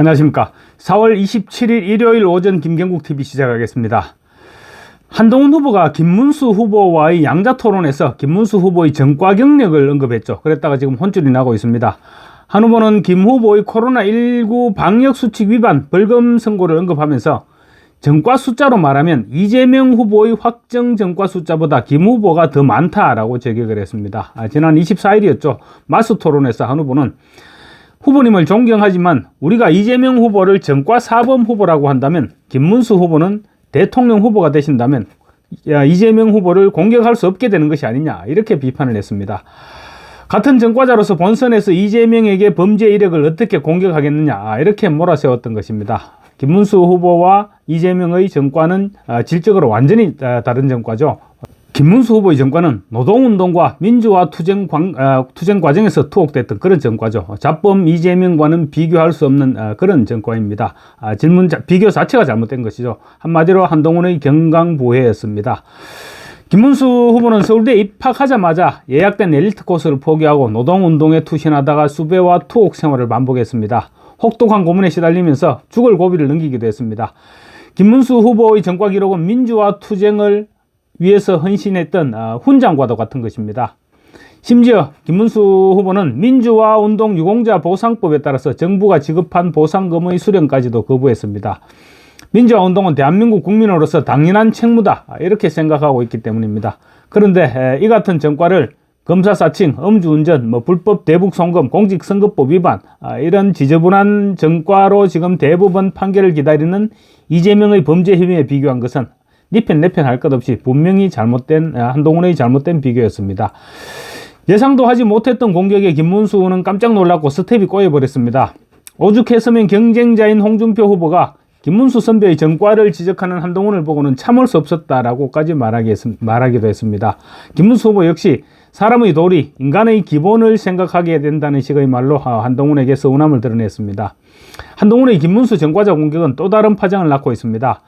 안녕하십니까. 4월 27일 일요일 오전 김경국TV 시작하겠습니다. 한동훈 후보가 김문수 후보와의 양자토론에서 김문수 후보의 전과 경력을 언급했죠. 그랬다가 지금 혼쭐이 나고 있습니다. 한 후보는 김 후보의 코로나19 방역수칙 위반 벌금 선고를 언급하면서 전과 숫자로 말하면 이재명 후보의 확정 전과 숫자보다 김 후보가 더 많다라고 저격을 했습니다. 지난 24일이었죠. 마스 토론에서 한 후보는 후보님을 존경하지만 우리가 이재명 후보를 전과 사범 후보라고 한다면 김문수 후보는 대통령 후보가 되신다면 이재명 후보를 공격할 수 없게 되는 것이 아니냐, 이렇게 비판을 했습니다. 같은 전과자로서 본선에서 이재명에게 범죄 이력을 어떻게 공격하겠느냐, 이렇게 몰아세웠던 것입니다. 김문수 후보와 이재명의 전과는 질적으로 완전히 다른 전과죠. 김문수 후보의 전과는 노동운동과 민주화 투쟁 과정에서 투옥됐던 그런 전과죠. 잡범 이재명과는 비교할 수 없는 그런 전과입니다. 비교 자체가 잘못된 것이죠. 한마디로 한동훈의 경강부회였습니다. 김문수 후보는 서울대에 입학하자마자 예약된 엘리트 코스를 포기하고 노동운동에 투신하다가 수배와 투옥 생활을 반복했습니다. 혹독한 고문에 시달리면서 죽을 고비를 넘기기도 했습니다. 김문수 후보의 전과 기록은 민주화 투쟁을 위해서 헌신했던 훈장과도 같은 것입니다. 심지어 김문수 후보는 민주화 운동 유공자 보상법에 따라서 정부가 지급한 보상금의 수령까지도 거부했습니다. 민주화 운동은 대한민국 국민으로서 당연한 책무다, 이렇게 생각하고 있기 때문입니다. 그런데 이 같은 전과를 검사 사칭, 음주운전, 불법 대북 송금, 공직선거법 위반, 이런 지저분한 전과로 지금 대법원 판결을 기다리는 이재명의 범죄 혐의에 비교한 것은 니편 내편 할 것 없이 분명히 한동훈의 잘못된 비교였습니다. 예상도 하지 못했던 공격에 김문수는 깜짝 놀랐고 스텝이 꼬여버렸습니다. 오죽했으면 경쟁자인 홍준표 후보가 김문수 선배의 전과를 지적하는 한동훈을 보고는 참을 수 없었다라고까지 말하기도 했습니다. 김문수 후보 역시 사람의 도리, 인간의 기본을 생각하게 된다는 식의 말로 한동훈에게 서운함을 드러냈습니다. 한동훈의 김문수 전과자 공격은 또 다른 파장을 낳고 있습니다.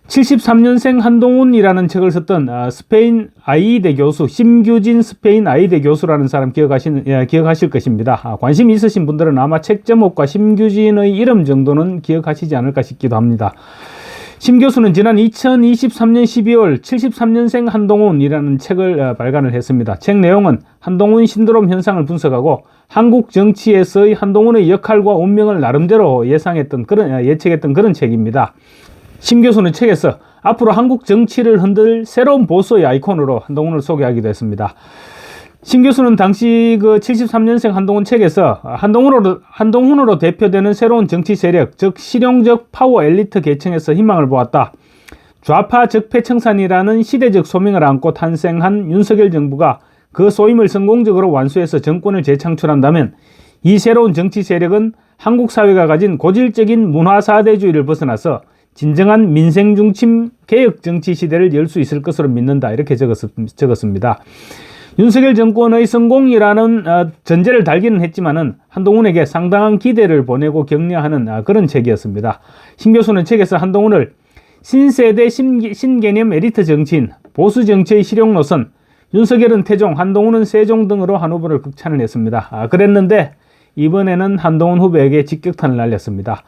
73년생 한동훈이라는 책을 썼던 스페인 아이대 교수, 심규진 스페인 아이대 교수라는 사람 기억하실 것입니다. 관심이 있으신 분들은 아마 책 제목과 심규진의 이름 정도는 기억하시지 않을까 싶기도 합니다. 심 교수는 지난 2023년 12월 73년생 한동훈이라는 책을 발간을 했습니다. 책 내용은 한동훈 신드롬 현상을 분석하고 한국 정치에서의 한동훈의 역할과 운명을 나름대로 예측했던 그런 책입니다. 심 교수는 책에서 앞으로 한국 정치를 흔들 새로운 보수의 아이콘으로 한동훈을 소개하기도 했습니다. 심 교수는 당시 73년생 한동훈 책에서 한동훈으로 대표되는 새로운 정치 세력, 즉 실용적 파워 엘리트 계층에서 희망을 보았다. 좌파 적폐청산이라는 시대적 소명을 안고 탄생한 윤석열 정부가 그 소임을 성공적으로 완수해서 정권을 재창출한다면 이 새로운 정치 세력은 한국 사회가 가진 고질적인 문화사대주의를 벗어나서 진정한 민생중심 개혁정치 시대를 열 수 있을 것으로 믿는다, 이렇게 적었습니다. 윤석열 정권의 성공이라는 전제를 달기는 했지만은 한동훈에게 상당한 기대를 보내고 격려하는 그런 책이었습니다. 심 교수는 책에서 한동훈을 신세대 신개념 에리트 정치인, 보수 정치의 실용 노선, 윤석열은 태종, 한동훈은 세종 등으로 한 후보를 극찬을 했습니다. 그랬는데 이번에는 한동훈 후보에게 직격탄을 날렸습니다.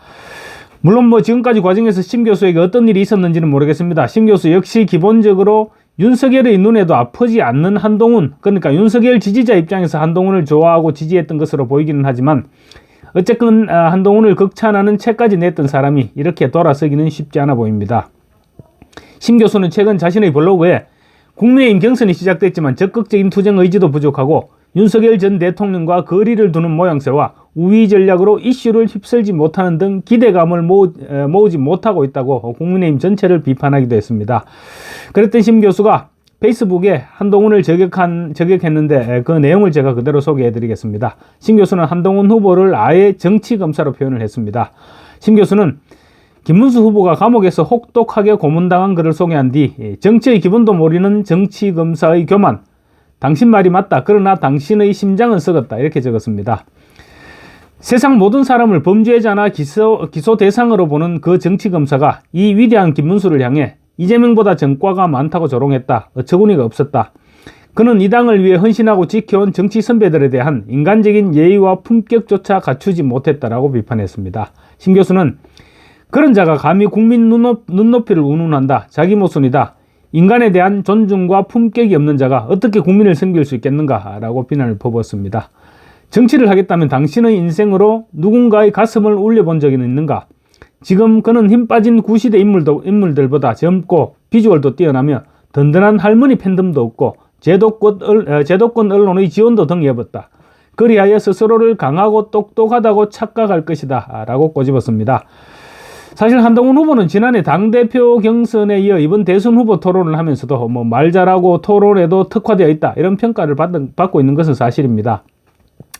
물론 지금까지 과정에서 심 교수에게 어떤 일이 있었는지는 모르겠습니다. 심 교수 역시 기본적으로 윤석열의 눈에도 아프지 않는 한동훈, 그러니까 윤석열 지지자 입장에서 한동훈을 좋아하고 지지했던 것으로 보이기는 하지만 어쨌든 한동훈을 극찬하는 책까지 냈던 사람이 이렇게 돌아서기는 쉽지 않아 보입니다. 심 교수는 최근 자신의 블로그에 국민의힘 경선이 시작됐지만 적극적인 투쟁 의지도 부족하고 윤석열 전 대통령과 거리를 두는 모양새와 우위 전략으로 이슈를 휩쓸지 못하는 등 기대감을 모으지 못하고 있다고 국민의힘 전체를 비판하기도 했습니다. 그랬던 심 교수가 페이스북에 한동훈을 저격했는데 그 내용을 제가 그대로 소개해드리겠습니다. 심 교수는 한동훈 후보를 아예 정치검사로 표현을 했습니다. 심 교수는 김문수 후보가 감옥에서 혹독하게 고문당한 그를 소개한 뒤 정치의 기본도 모르는 정치검사의 교만, 당신 말이 맞다. 그러나 당신의 심장은 썩었다. 이렇게 적었습니다. 세상 모든 사람을 범죄자나 기소 대상으로 보는 그 정치검사가 이 위대한 김문수를 향해 이재명보다 전과가 많다고 조롱했다. 어처구니가 없었다. 그는 이 당을 위해 헌신하고 지켜온 정치 선배들에 대한 인간적인 예의와 품격조차 갖추지 못했다라고 비판했습니다. 심 교수는 그런 자가 감히 국민 눈높이를 운운한다. 자기 모순이다. 인간에 대한 존중과 품격이 없는 자가 어떻게 국민을 섬길 수 있겠는가? 라고 비난을 퍼부었습니다. 정치를 하겠다면 당신의 인생으로 누군가의 가슴을 울려본 적이 있는가? 지금 그는 힘 빠진 구시대 인물들보다 젊고 비주얼도 뛰어나며 든든한 할머니 팬덤도 없고 제도권 언론의 지원도 등에없다. 그리하여 스스로를 강하고 똑똑하다고 착각할 것이다. 라고 꼬집었습니다. 사실 한동훈 후보는 지난해 당대표 경선에 이어 이번 대선 후보 토론을 하면서도 말 잘하고 토론에도 특화되어 있다. 이런 평가를 받고 있는 것은 사실입니다.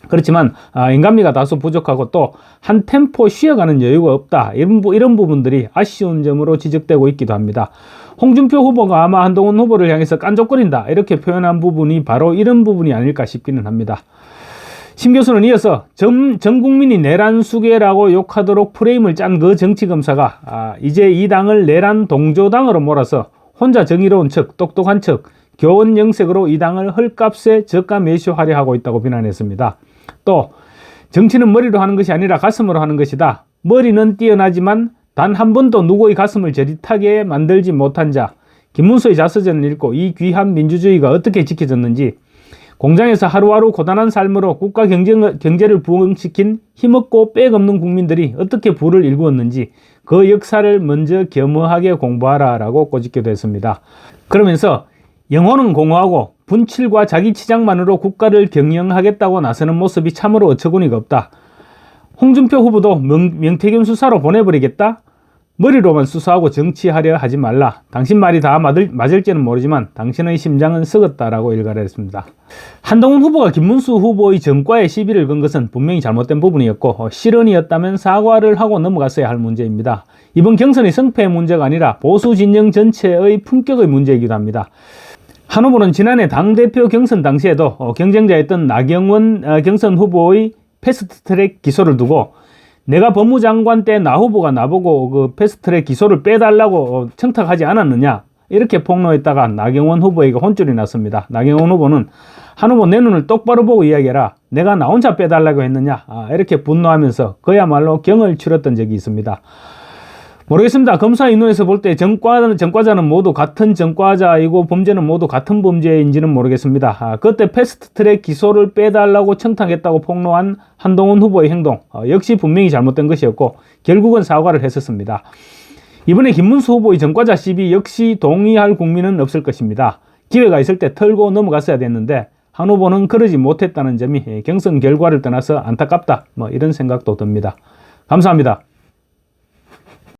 그렇지만 인간미가 다소 부족하고 또 한 템포 쉬어가는 여유가 없다. 이런 부분들이 아쉬운 점으로 지적되고 있기도 합니다. 홍준표 후보가 아마 한동훈 후보를 향해서 깐족거린다 이렇게 표현한 부분이 바로 이런 부분이 아닐까 싶기는 합니다. 심 교수는 이어서 전 국민이 내란 수괴라고 욕하도록 프레임을 짠 그 정치검사가 이제 이 당을 내란 동조당으로 몰아서 혼자 정의로운 척, 똑똑한 척, 교원 영색으로 이 당을 헐값에 저가 매수하려 하고 있다고 비난했습니다. 또 정치는 머리로 하는 것이 아니라 가슴으로 하는 것이다. 머리는 뛰어나지만 단 한 번도 누구의 가슴을 저릿하게 만들지 못한 자, 김문수의 자서전을 읽고 이 귀한 민주주의가 어떻게 지켜졌는지, 공장에서 하루하루 고단한 삶으로 국가 경제를 부흥시킨 힘없고 빽없는 국민들이 어떻게 부를 일구었는지 그 역사를 먼저 겸허하게 공부하라 라고 꼬집기도 했습니다. 그러면서 영혼은 공허하고 분칠과 자기 치장만으로 국가를 경영하겠다고 나서는 모습이 참으로 어처구니가 없다. 홍준표 후보도 명태균 수사로 보내버리겠다? 머리로만 수사하고 정치하려 하지 말라. 당신 말이 다 맞을지는 모르지만 당신의 심장은 썩었다라고 일갈했습니다. 한동훈 후보가 김문수 후보의 전과에 시비를 건 것은 분명히 잘못된 부분이었고 실언이었다면 사과를 하고 넘어갔어야 할 문제입니다. 이번 경선의 성패의 문제가 아니라 보수 진영 전체의 품격의 문제이기도 합니다. 한 후보는 지난해 당대표 경선 당시에도 경쟁자였던 나경원 경선 후보의 패스트트랙 기소를 두고 내가 법무장관 때 나 후보가 나보고 그 패스트트랙 기소를 빼달라고 청탁하지 않았느냐 이렇게 폭로했다가 나경원 후보에게 혼쭐이 났습니다. 나경원 후보는 한 후보 내 눈을 똑바로 보고 이야기해라. 내가 나 혼자 빼달라고 했느냐 이렇게 분노하면서 그야말로 경을 치렀던 적이 있습니다. 모르겠습니다. 검사의 눈에서 볼 때 전과자는 모두 같은 전과자이고 범죄는 모두 같은 범죄인지는 모르겠습니다. 그때 패스트트랙 기소를 빼달라고 청탁했다고 폭로한 한동훈 후보의 행동 역시 분명히 잘못된 것이었고 결국은 사과를 했었습니다. 이번에 김문수 후보의 전과자 시비 역시 동의할 국민은 없을 것입니다. 기회가 있을 때 털고 넘어갔어야 됐는데 한 후보는 그러지 못했다는 점이 경선 결과를 떠나서 안타깝다 이런 생각도 듭니다. 감사합니다.